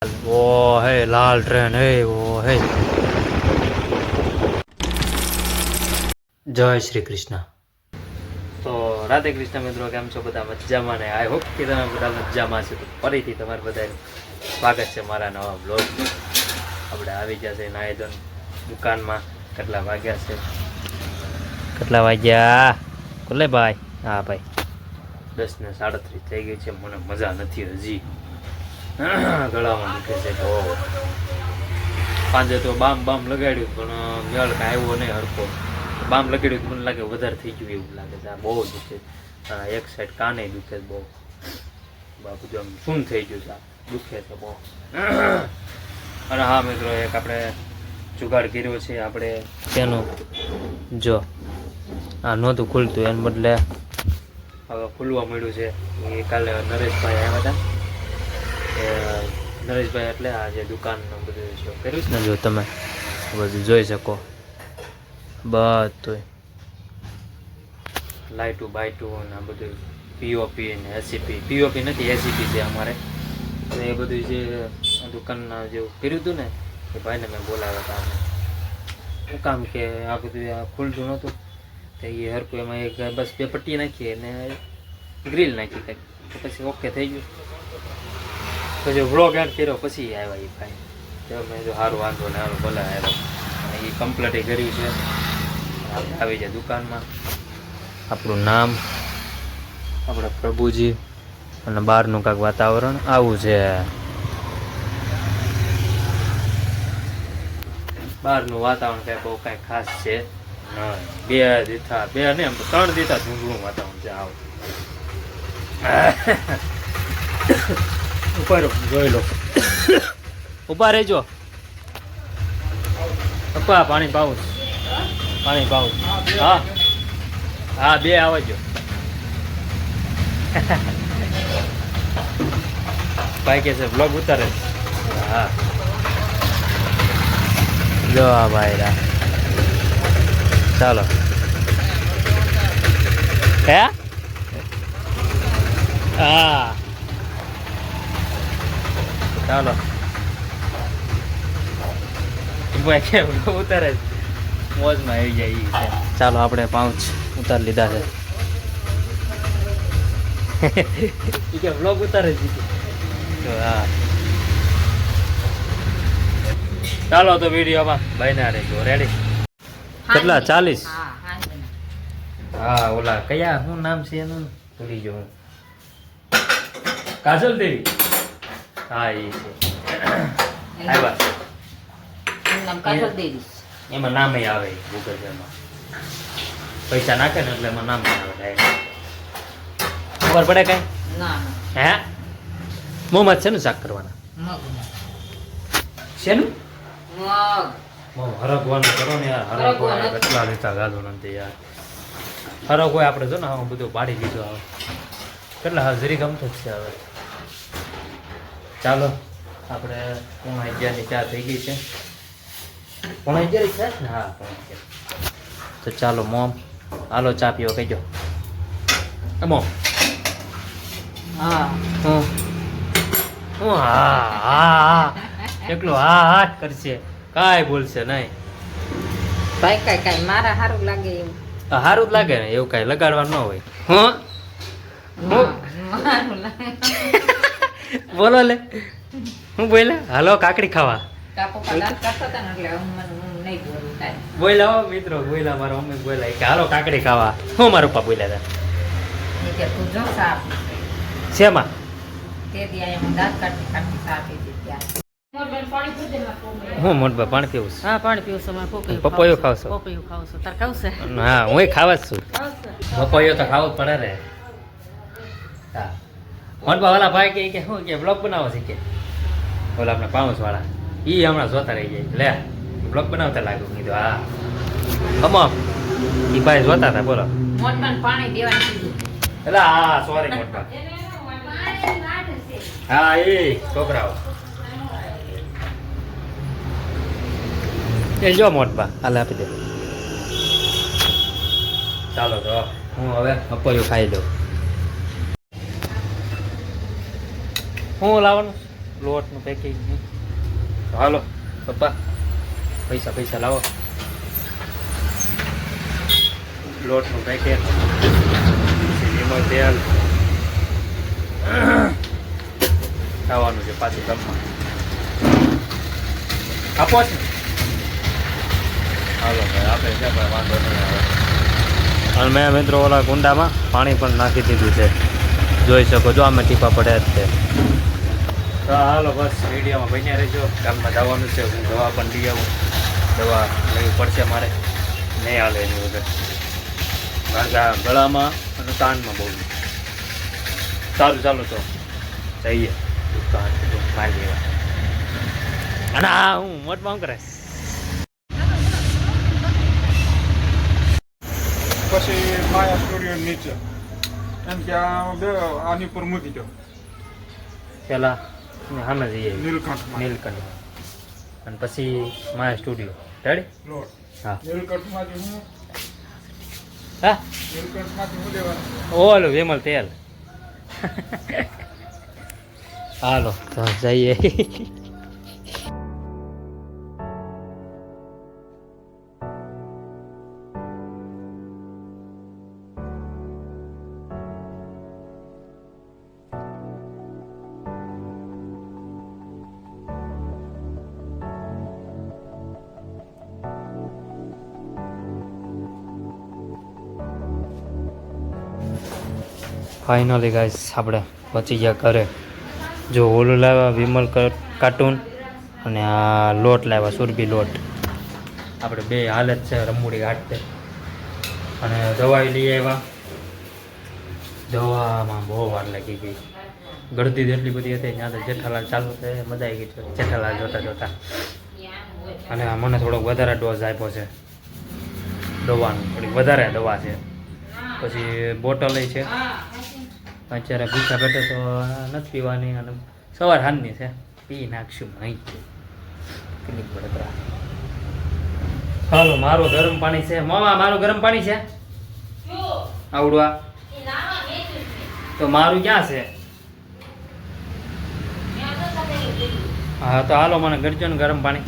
ओ है लाल ट्रेन है वो है। जय श्री कृष्ण। તો રાધે કૃષ્ણ મિત્રો, કેમ છો બધા? મજામાં ને? આઈ હોપ કે તમે બધા મજામાં છો. તો ફરીથી તમારું બધાનું સ્વાગત છે મારા નવા બ્લોગ. આપણે આવી ગયા છે નાયદન દુકાનમાં. કેટલા વાગ્યા છે? કેટલા વાગ્યા ખુલ્લે ભાઈ? હા ભાઈ, 10:37 થઈ ગઈ છે. મને મજા નથી હજી, ગળામાં દુખે છે બહુ. પાંજે તો બામ લગાડ્યું પણ મેળ કાંઈ આવ્યો નહીં હરખો. બામ લગાડ્યું મને લાગે વધારે થઈ ગયું એવું લાગે છે. આ બહુ દુખે, એક સાઈડ કાને દુખે છે બહુ. બાપુ જો આમ શું થઈ ગયું છે, દુખે છે બહુ. અને હા મિત્રો, એક આપણે જુગાડ કર્યો છે આપણે તેનું. જો આ નહોતું ખુલતું, એને બદલે હવે ખુલવા મળ્યું છે. એ કાલે નરેશભાઈ આવ્યા હતા. નરેશભાઈ એટલે આ જે દુકાનનું બધું શો કર્યું છે ને, જો તમે બધું જોઈ શકો, બધું લાઇટું બાઇટું ને આ બધું પીઓપી ને એસીપી. પીઓપી નથી, એસીપી છે અમારે. તો એ બધું જે દુકાનના જેવું કર્યું હતું ને, એ ભાઈને મેં બોલાવ્યા હતા. શું કામ કે આ બધું આ ખુલતું નહોતું, તો એ હરકું એમાં એક બસ 2 પટ્ટી નાખી અને ગ્રીલ નાખી કંઈક, તો પછી ઓકે થઈ ગયું. પછી વ્લોગ એડ કર્યો, પછી આવ્યા એ ભાઈ. તો મેં જો સારું વાંધો ને સારું ભલે આવ્યો. અને એ કમ્પ્લીટ કર્યું છે. આપણે આવી જાય દુકાનમાં, આપણું નામ, આપણા પ્રભુજી, અને બહારનું કાંઈક વાતાવરણ આવું છે. બહારનું વાતાવરણ કાંઈ બહુ કાંઈ ખાસ છે નહીં. 2 ને એમ 3 દીધા ઝૂંઝળું વાતાવરણ છે આવું. ઉપર જોઈ લો, ઉભા રહેજો. પપ્પા પાણી પાવું, પાણી પાવું. હા હા, 2 આવજો. ભાઈ કે છે બ્લોગ ઉતારે. હા જો આ ભાઈ, ચાલો. હે હા ચાલો. ભાઈ કે બ્લોગ ઉતારે, મોજમાં આવી જાય. ચાલો, આપણે 5 ઉતાર લીધા છે. કે બ્લોગ ઉતારે છે. હા ચાલો, તો વિડીયોમાં ભાઈ રહેજો. રેડી? કેટલા? 40? હા, ઓલા કયા શું નામ છે એનું ભૂલી ગયો હું. કાજલ દેવી. હા એ છે. એમાં નામે આવે ગૂગલ પેમાં. પૈસા નાખે ને એટલે એમાં નામ આવે. ખબર પડે કઈ? હે મોહમ્મદ છે ને શાક કરવાના? શેનું હરગવાનું કરો ને યાર. હરગવા કેટલા લીધા ગાધો નથી યાર. હરગ હોય આપણે જો ને હું બધું પાડી દીધું. આવે કેટલા હાજરી ગમતો જ છે. હવે ચાલો, આપણે 11:30 ચા થઈ ગઈ છે. 11:30 છે ને? હા 11:30. તો ચાલો મોમ, હાલો ચા પીવો કહેજો. મોમ હા હું હા હા એકલો હા હા કરશે, કાંઈ બોલશે નહીં. ભાઈ કાંઈ મારા સારું લાગે એવું. સારું જ લાગે ને, એવું કાંઈ લગાડવાનું ન હોય. બોલો લે, હું બોલે હાલો કાકડી ખાવા બોલ્યા. હો મિત્રો બોલ્યા, મારા મમ્મી બોલ્યા કે હાલો કાકડી ખાવા. હું મારા પપ્પા બોલ્યા હતા. શેમાં? હું મોટબા પાણી પીવું છું. હા પાણી પીવું છું. પપૈયો ખાવ છો? પપૈયું ખાવ છું. તાર ખાવ છે? હા હું ખાવા જ છું. પપૈયો તો ખાવો જ પડે ને. હા મોટબા વાળા ભાઈ કે શું કે બ્લોગ બનાવો છે કે ઓલા આપણે પાઉસ વાળા ઈ હમણાં જોતા રહી જાય. લે બ્લોગ બનાવતા લાગ્યું. કીધું હા અમો ઈ ભાઈ જોતા હતા. બોલો પાણી દેવાનું કીધું. એટલે હા સોરી મોટબા. હા એ છોકરાઓ એ જો મોટબા હાલ આપી દે. ચાલો તો હું હવે પપૈયું ખાઈ દઉં. હું લાવવાનું લોટનું પેકિંગ. હાલો પપ્પા પૈસા લાવો. લોટનું પેકેટ, એમાં તેલ ખાવાનું છે પાછું ગામમાં. આપો છે. હાલો ભાઈ આપણે છે પણ વાંધો નહીં આવે. અને મેં મિત્રો ઓલા કુંડામાં પાણી પણ નાખી દીધું છે, જોઈ શકો છો. આમાં ટીપા પડ્યા જ છે. તો હાલો બસ વિડીયોમાં બન્યા રહેજો. ગામમાં જવાનું છે, હું દવા પણ લઈ આવું. દવા લેવી પડશે મારે, નહીં હાલે એની વગર. કારણ કે આ ગળામાં અને કાનમાં બહુ સારું. ચાલો તો જઈએ દુકાન મારી લેવા. અને હા હું મોટમાં શું કરે પછી માયા સ્ટુડિયો નીચે એમ કે આની પર મૂકી દો પેલા સામે જઈએ નીલકંઠ નીલકંઠ, અને પછી માયા સ્ટુડિયો. રેડી? લોટ હા. નીલકંઠમાંથી હું હા નીલકંઠમાંથી હું લેવાનું ઓલો વિમલ તેલ. હાલો તો જઈએ. ફાઇનલી ગાઈસ આપણે પહોંચી ગયા ઘરે. જો ઓલું લાવ્યા વિમલ કાર્ટૂન, અને આ લોટ લાવ્યા સુરભી લોટ. આપણે બે હાલત છે રમૂડી હાટતે. અને દવાઈ લઈ આવ્યા. દવામાં બહુ વાર લાગી ગઈ, ગળદી જ એટલી બધી હતી. ત્યાં તો જેઠાલાલ ચાલુ થાય, મજા આવી ગઈ જેઠાલાલ જોતા. અને મને થોડોક વધારે ડોઝ આપ્યો છે દવાનું, થોડીક વધારે દવા છે. પછી બોટલ છે. અત્યારે ભૂખા પેટે તો નથી પીવાની, અને સવાર હાનની છે, પી નાખશું નહીં. કેટલીક બળતરા. હાલો મારું ગરમ પાણી છે. મામા મારું ગરમ પાણી છે આવડવા. તો મારું ક્યાં છે? હા તો હાલો મને ગરજો ને ગરમ પાણી.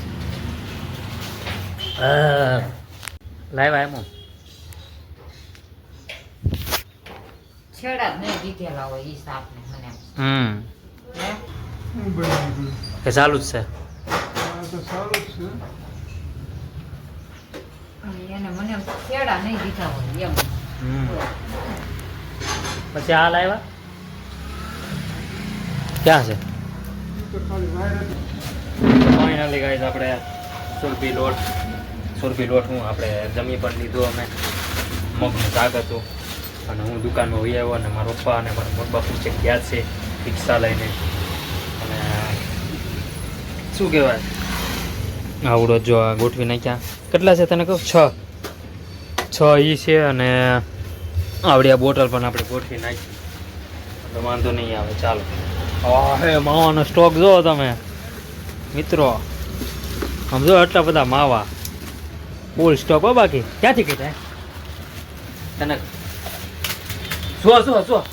લાવ્યા એમ છેડા જ નહીં દીધેલા હોય ઈ સાપને મને. હે? કે ચાલુ જ છે? તો સારું જ છે. એને મને છેડા નહીં દીધા હોય એમ. પછી આ લાવ્યા ક્યાં છે? ઈ તો ખાલી વાયર જ. ફાઇનલી ગાઈસ આપણે સુરભી લોટ હું આપણે જમી પણ લીધું. અમે મગનું શાક હતું, અને હું દુકાનમાં વહી આવ્યો. અને મારા પપ્પા અને મારા મોટા બાપુ છે ગયા છે રિક્ષા લઈને. અને શું કહેવાય આવડો જો આ ગોઠવી નાખ્યા. કેટલા છે તને કહું? 6 ઈ છે. અને આવડી આ બોટલ પણ આપણે ગોઠવી નાખી, તો વાંધો નહીં આવે. ચાલો. હે માવાનો સ્ટોક જો તમે મિત્રો, આમ જો એટલા બધા માવા ફૂલ સ્ટોક હો. બાકી ક્યાંથી કીધા તને? શું?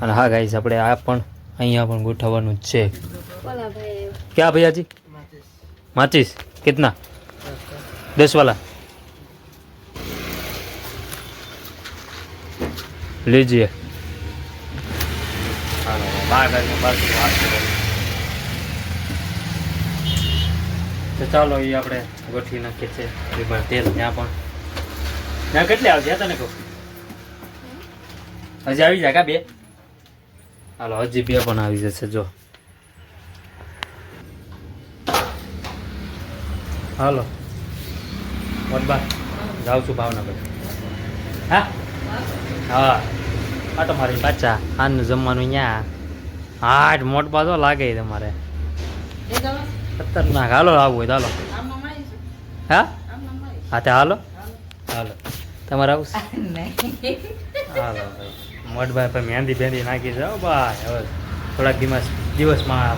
અને હા ગાઈસ આપણે આ પણ અહીંયા પણ ગોઠવવાનું જ છે. ક્યાં ભૈયાજી? માચીસ કિતના? 10 वाला लीजिए. તો ચાલો એ આપણે ગોઠવી નાખીએ છીએ વિમલ તેલ. ત્યાં પણ ત્યાં કેટલી આવશે તને કહું? હજી આવી જાય કા 2? હાલો હજી 2 પણ આવી જશે. જો હાલો મોટબા જાઉં છું ભાવનગર. હા હા તમારી પાછા આનું જમવાનું ત્યાં. હાટ મોટબા તો લાગે તમારે ખતરનાક. હાલો આવવું હોય તો હાલો. હા હા તે હાલો તમારે આવું? હાલો ભાઈ મોટભાઈ પછી મહેંદી બેંદી નાખી જાઓ ભાઈ. હવે થોડાક દિવસમાં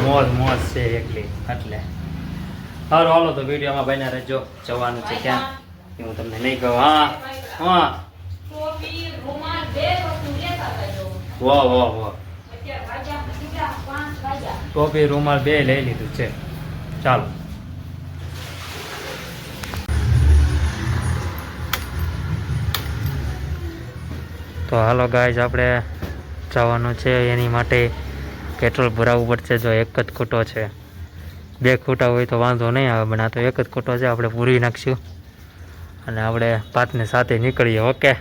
મોજ છે એકલી એટલે. હાલો તો વિડીયોમાં બન્યા રહેજો. જવાનું છે ક્યાં એ હું તમને નહીં કહું. હા વાહ ટોપી રૂમાલ બે લઈ લીધું છે. ચાલો તો હાલો ગાઈઝ, આપણે જવાનું છે. એની માટે પેટ્રોલ ભરાવવું પડશે. જો એક જ ખૂટો છે, 2 ખૂટા હોય તો વાંધો નહીં આવે, પણ આ તો એક જ ખૂટો છે. આપણે પૂરી નાખશું અને આપણે 5 ને 7 નીકળીએ. ઓકે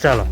ચાલો.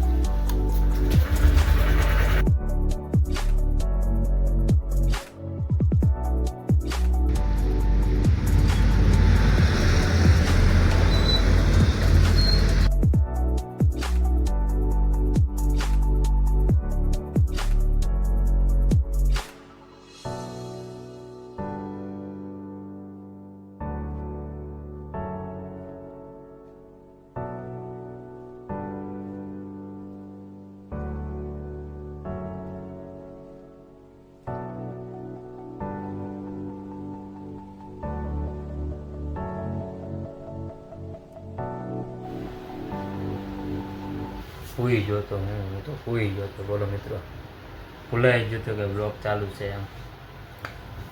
સુઈ ગયો તો હું તો સુઈ ગયો તો. બોલો મિત્રો, ભૂલાઈ ગયો તો કે બ્લોગ ચાલુ છે એમ.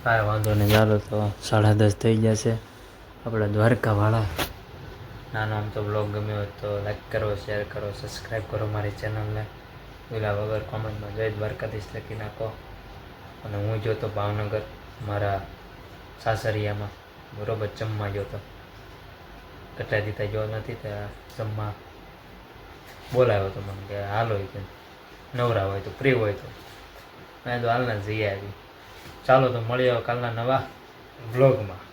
કાંઈ વાંધો નહીં, ચાલો તો 10:30 થઈ જશે. આપણા દ્વારકાવાળા નાનો આમ તો બ્લોગ ગમ્યો હોય તો લાઈક કરો, શેર કરો, સબસ્ક્રાઈબ કરો મારી ચેનલને. પેલા વગર કોમેન્ટમાં જય દ્વારકાધીશ લખી નાખો. અને હું જો તો ભાવનગર મારા સાસરિયામાં બરોબર જમવા ગયો તો. કેટલા દીધા જો નથી ત્યાં જમવા બોલાવ્યો તો મને કે હાલો કે નવરા હોય તો ફ્રી હોય તો. મેં તો હાલના જઈ આવી. ચાલો તો મળીએ કાલના નવા બ્લોગમાં.